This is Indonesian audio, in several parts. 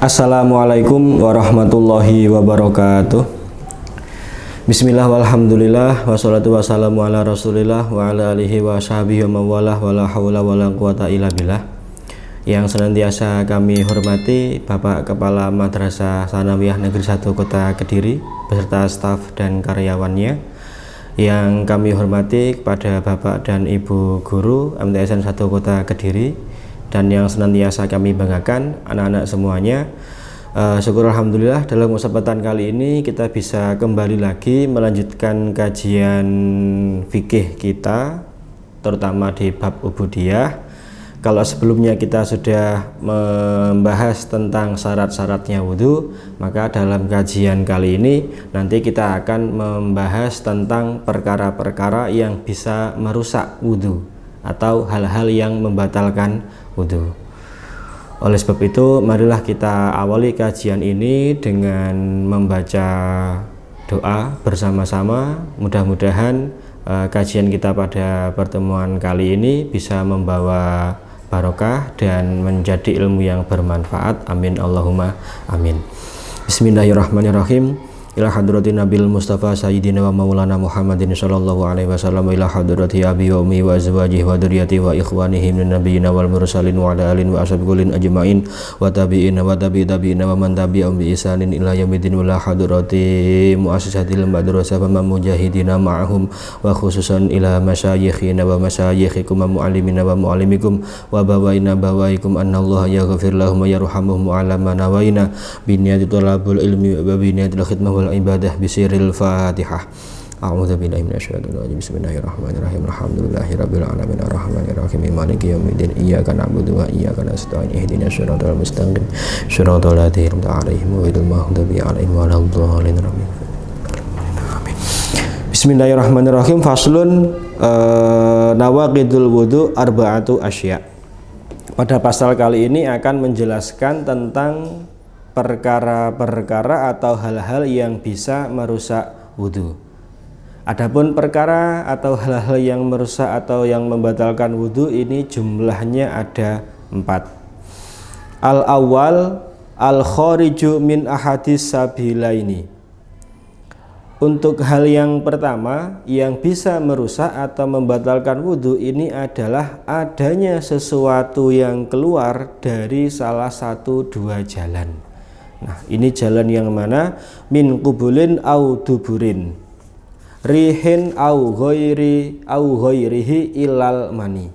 Assalamualaikum warahmatullahi wabarakatuh. Bismillah walhamdulillah wassalatu wassalamu ala rasulillah wa ala alihi wa sahbihi wa mawalah wa la hawla wa la quwata illa billah. Yang senantiasa kami hormati Bapak Kepala Madrasah Tsanawiyah Negeri 1 Kota Kediri beserta staf dan karyawannya. Yang kami hormati kepada Bapak dan Ibu Guru MTSN 1 Kota Kediri, dan yang senantiasa kami banggakan anak-anak semuanya. Syukur alhamdulillah dalam kesempatan kali ini kita bisa kembali lagi melanjutkan kajian fikih kita, terutama di bab ubudiyah. Kalau sebelumnya kita sudah membahas tentang syarat-syaratnya wudhu, maka dalam kajian kali ini nanti kita akan membahas tentang perkara-perkara yang bisa merusak wudhu atau hal-hal yang membatalkan wudhu. Oleh sebab itu, marilah kita awali kajian ini dengan membaca doa bersama-sama. Mudah-mudahan kajian kita pada pertemuan kali ini bisa membawa barokah dan menjadi ilmu yang bermanfaat. Amin Allahumma amin. Bismillahirrahmanirrahim. Ila hadratin Nabil Mustafa Sayyidina wa Maulana Muhammadin sallallahu alaihi wasallam, ila hadrati abi wa ummi wa azwajihi wa dzurriyyati wa ikhwanihi min nabiyina wal mursalin wa ala alihi wa ashabihi ajmain wa tabi'in wa tabi'in wa man tabi'ahum bi ihsanin ila yaumiddin, wa la hadrati muassasatil madrasah wa mujahidina ma'ahum wa khususan ila masyayikhina wa masyayikhikum wa muallimina wa muallimikum wa bawaina bawaikum annallaha yaghfir lahum wa yarhamuhum ala ma nawaina bi niyyati talabul ilmi wa bi niyyatil khidmah ibadah bisiril Fatihah. A'udzu billahi minasyaitonir rajim. Bismillahirrahmanirrahim. Alhamdulillahirabbil alamin arrahmanir rahim maliki yaumiddin. Iyyaka na'budu wa iyyaka nasta'in. Ihdinas siratal mustaqim. Siratal ladzina an'amta 'alaihim ghairil maghdubi 'alaihim waladdallin. Amin. Bismillahirrahmanirrahim. Faslun nawaqidul wudu arba'atu asya'. Pada pasal kali ini akan menjelaskan tentang perkara-perkara atau hal-hal yang bisa merusak wudhu. Adapun perkara atau hal-hal yang merusak atau yang membatalkan wudhu ini jumlahnya ada 4. Al-awwal al-khariju min ahadis sabilaini. Untuk hal yang pertama yang bisa merusak atau membatalkan wudhu ini adalah adanya sesuatu yang keluar dari salah satu dua jalan. Nah, ini jalan yang mana? Min qubulin au duburin, rihin au ghairihi ilal mani.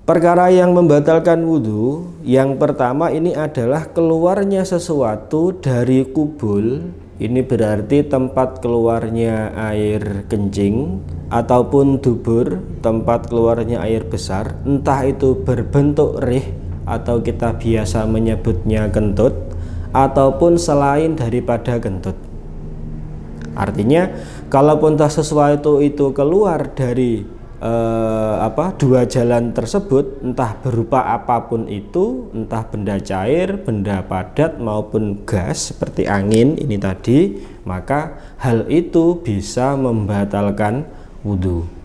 Perkara yang membatalkan wudhu yang pertama ini adalah keluarnya sesuatu dari kubul. Ini berarti tempat keluarnya air kencing, ataupun dubur, tempat keluarnya air besar, entah itu berbentuk rih atau kita biasa menyebutnya kentut, ataupun selain daripada kentut. Artinya kalaupun sesuatu itu keluar dari dua jalan tersebut, entah berupa apapun itu, entah benda cair, benda padat maupun gas seperti angin ini tadi, maka hal itu bisa membatalkan wudhu.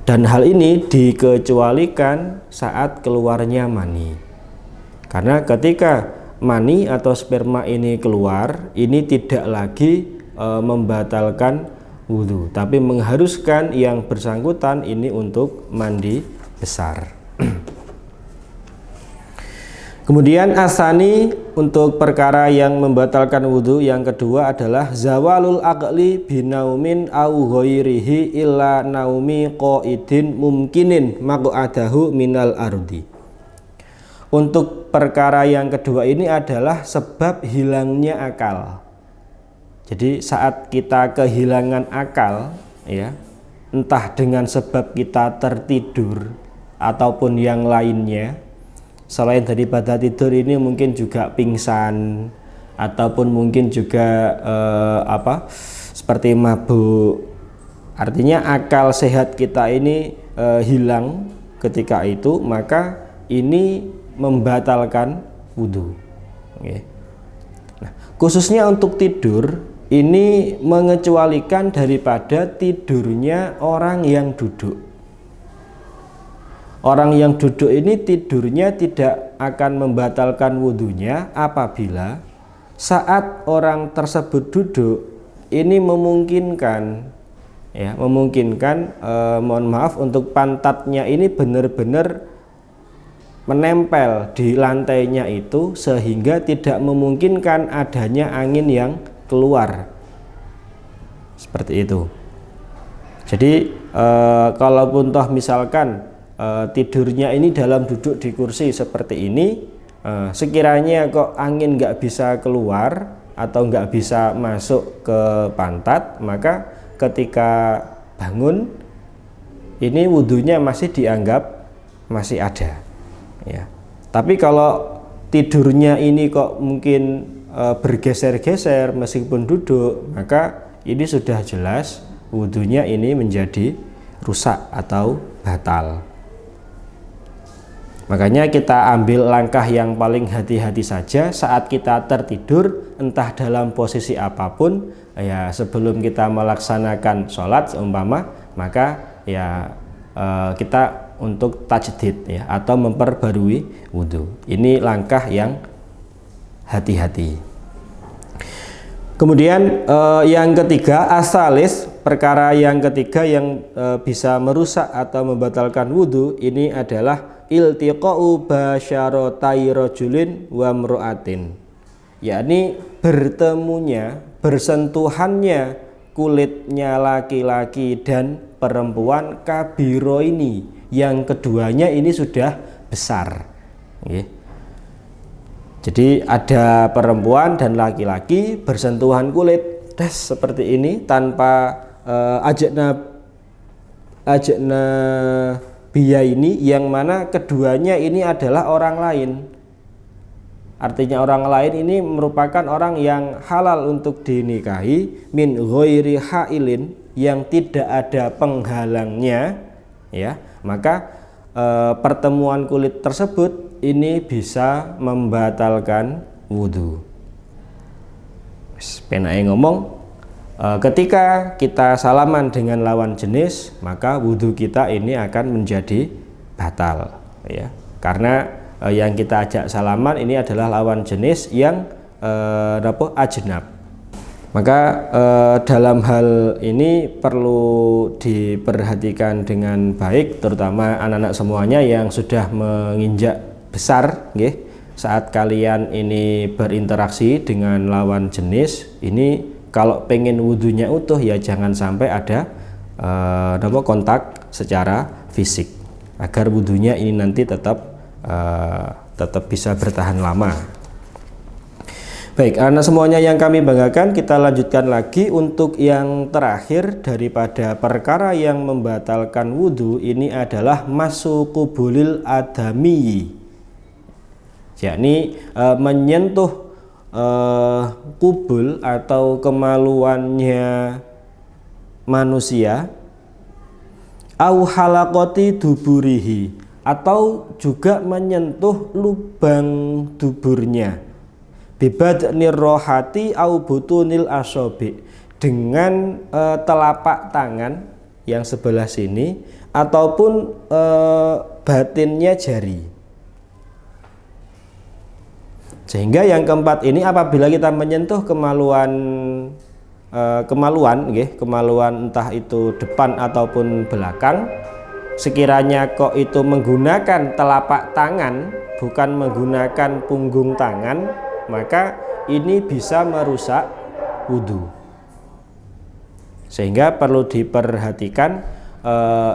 Dan hal ini dikecualikan saat keluarnya mani. Karena ketika mani atau sperma ini keluar, ini tidak lagi membatalkan wudhu, tapi mengharuskan yang bersangkutan ini untuk mandi besar. Kemudian asani, untuk perkara yang membatalkan wudhu yang kedua adalah zawalul aqli binaumin au ghairihi illa naumi qaidin mumkinin maq'adahu minal ardi. Untuk perkara yang kedua ini adalah sebab hilangnya akal. Jadi saat kita kehilangan akal, ya, entah dengan sebab kita tertidur ataupun yang lainnya. Selain daripada tidur ini mungkin juga pingsan, ataupun mungkin juga seperti mabuk. Artinya akal sehat kita ini hilang ketika itu, maka ini membatalkan wudhu. Nah, khususnya untuk tidur ini mengecualikan daripada tidurnya orang yang duduk. Orang yang duduk ini tidurnya tidak tidak akan membatalkan wudhunya apabila saat orang tersebut duduk ini memungkinkan, ya, mohon maaf, untuk pantatnya ini benar-benar menempel di lantainya itu sehingga tidak memungkinkan adanya angin yang keluar, seperti itu. Jadi kalaupun toh misalkan tidurnya ini dalam duduk di kursi seperti ini, sekiranya kok angin nggak bisa keluar atau nggak bisa masuk ke pantat, maka ketika bangun ini wudhunya masih dianggap masih ada, ya. Tapi kalau tidurnya ini kok mungkin bergeser-geser meskipun duduk, maka ini sudah jelas wudhunya ini menjadi rusak atau batal. Makanya kita ambil langkah yang paling hati-hati saja saat kita tertidur, entah dalam posisi apapun, ya, sebelum kita melaksanakan sholat seumpama, maka ya kita untuk tajdid, ya, atau memperbarui wudhu. Ini langkah yang hati-hati. Kemudian yang ketiga, asalis, perkara yang ketiga yang bisa merusak atau membatalkan wudhu ini adalah iltiqa'u basyaratai rajulin wa mru'atin, yakni bersentuhannya kulitnya laki-laki dan perempuan kabiro ini, yang keduanya ini sudah besar, okay. Jadi ada perempuan dan laki-laki bersentuhan kulit seperti ini tanpa ajnabiyah ini, yang mana keduanya ini adalah orang lain. Artinya orang lain ini merupakan orang yang halal untuk dinikahi, min ghairi hailin, yang tidak ada penghalangnya, ya. Maka pertemuan kulit tersebut ini bisa membatalkan wudhu. Penai ngomong, ketika kita salaman dengan lawan jenis, maka wudhu kita ini akan menjadi batal, ya. Karena yang kita ajak salaman ini adalah lawan jenis yang ajnab. Maka dalam hal ini perlu diperhatikan dengan baik, terutama anak-anak semuanya yang sudah menginjak besar, nggih. Saat kalian ini berinteraksi dengan lawan jenis ini, kalau pengen wudhunya utuh, ya jangan sampai ada kontak secara fisik, agar wudhunya ini nanti tetap bisa bertahan lama. Baik, anak semuanya yang kami banggakan, kita lanjutkan lagi untuk yang terakhir daripada perkara yang membatalkan wudhu ini adalah masukubulil adami, yakni menyentuh kubul atau kemaluannya manusia, au halaqati duburihi, atau juga menyentuh lubang duburnya, bibadnir rohati au butunil asobi, dengan telapak tangan yang sebelah sini ataupun batinnya jari. Sehingga yang keempat ini, apabila kita menyentuh kemaluan entah itu depan ataupun belakang, sekiranya kok itu menggunakan telapak tangan bukan menggunakan punggung tangan, maka ini bisa merusak wudhu. Sehingga perlu diperhatikan,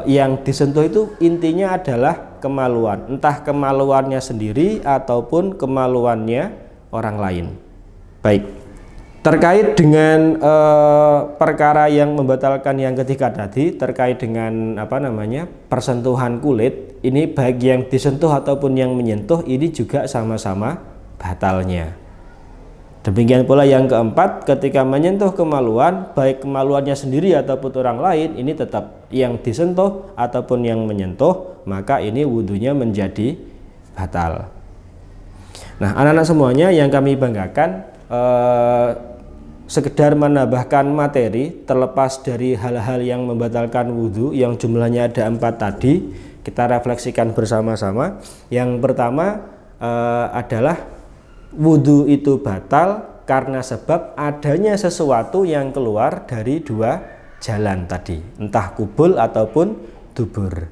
yang disentuh itu intinya adalah kemaluan, entah kemaluannya sendiri ataupun kemaluannya orang lain. Baik, terkait dengan perkara yang membatalkan yang ketiga tadi, terkait dengan persentuhan kulit ini, baik yang disentuh ataupun yang menyentuh ini juga sama-sama batalnya. Demikian pula yang keempat, ketika menyentuh kemaluan, baik kemaluannya sendiri ataupun orang lain, ini tetap yang disentuh ataupun yang menyentuh, maka ini wudhunya menjadi batal. Nah, anak-anak semuanya yang kami banggakan, sekedar menambahkan materi terlepas dari hal-hal yang membatalkan wudhu yang jumlahnya ada 4 tadi, kita refleksikan bersama-sama. Yang pertama, adalah wudhu itu batal karena sebab adanya sesuatu yang keluar dari dua jalan tadi, entah kubul ataupun dubur,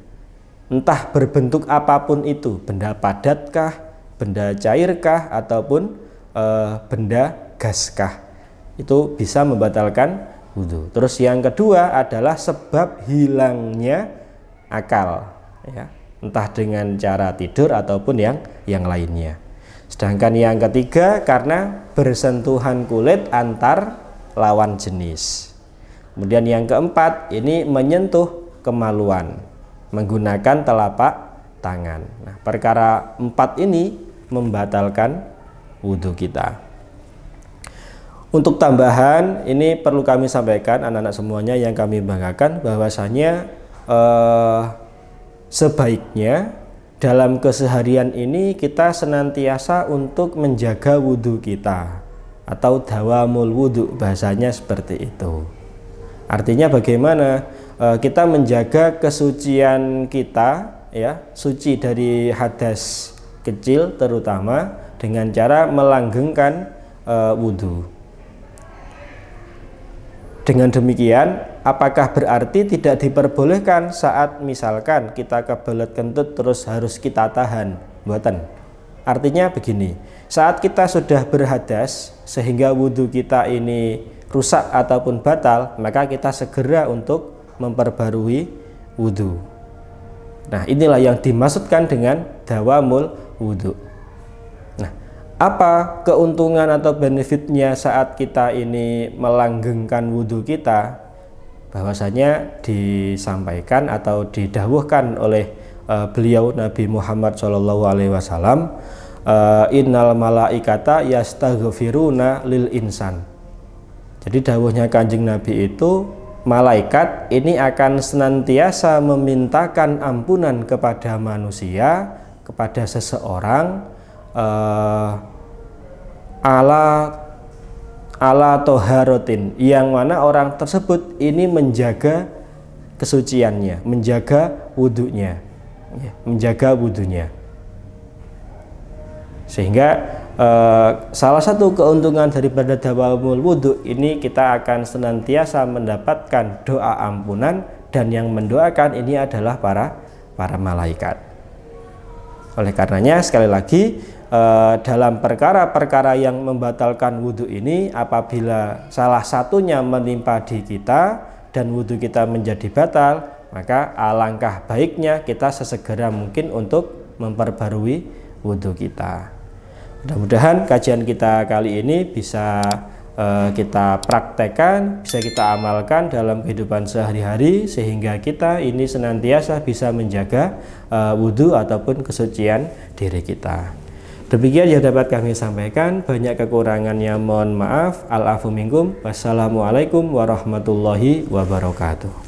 entah berbentuk apapun itu, benda padatkah, benda cairkah, ataupun benda gaskah, itu bisa membatalkan wudhu. Terus yang kedua adalah sebab hilangnya akal, ya, entah dengan cara tidur ataupun yang lainnya. Sedangkan yang ketiga karena bersentuhan kulit antar lawan jenis. Kemudian yang keempat ini menyentuh kemaluan menggunakan telapak tangan. Nah, perkara 4 ini membatalkan wudhu kita. Untuk tambahan ini perlu kami sampaikan anak-anak semuanya yang kami banggakan, bahwasanya sebaiknya dalam keseharian ini kita senantiasa untuk menjaga wudhu kita, atau dawamul wudhu, bahasanya seperti itu. Artinya bagaimana kita menjaga kesucian kita, ya, suci dari hadas kecil terutama, dengan cara melanggengkan wudhu. Dengan demikian, apakah berarti tidak diperbolehkan saat misalkan kita kebelet kentut terus harus kita tahan? Mboten. Artinya begini, saat kita sudah berhadas sehingga wudhu kita ini rusak ataupun batal, maka kita segera untuk memperbarui wudhu. Nah, inilah yang dimaksudkan dengan dawamul wudhu. Nah, apa keuntungan atau benefitnya saat kita ini melanggengkan wudhu kita? Bahwasanya disampaikan atau didhawuhkan oleh beliau Nabi Muhammad SAW, innal malaikata yastaghfiruna lil insan. Jadi dawuhnya Kanjeng Nabi itu, malaikat ini akan senantiasa memintakan ampunan kepada manusia, kepada seseorang, ala toharotin, yang mana orang tersebut ini menjaga kesuciannya, menjaga wudhunya, menjaga wudhunya. Sehingga salah satu keuntungan daripada dawamul wudhu ini, kita akan senantiasa mendapatkan doa ampunan, dan yang mendoakan ini adalah para malaikat. Oleh karenanya sekali lagi, dalam perkara-perkara yang membatalkan wudhu ini, apabila salah satunya menimpa di kita dan wudhu kita menjadi batal, maka alangkah baiknya kita sesegera mungkin untuk memperbarui wudhu kita. Mudah-mudahan kajian kita kali ini bisa kita praktekkan, bisa kita amalkan dalam kehidupan sehari-hari, sehingga kita ini senantiasa bisa menjaga wudhu ataupun kesucian diri kita. Demikian yang dapat kami sampaikan, banyak kekurangannya mohon maaf. Al-afu minkum. Wassalamualaikum warahmatullahi wabarakatuh.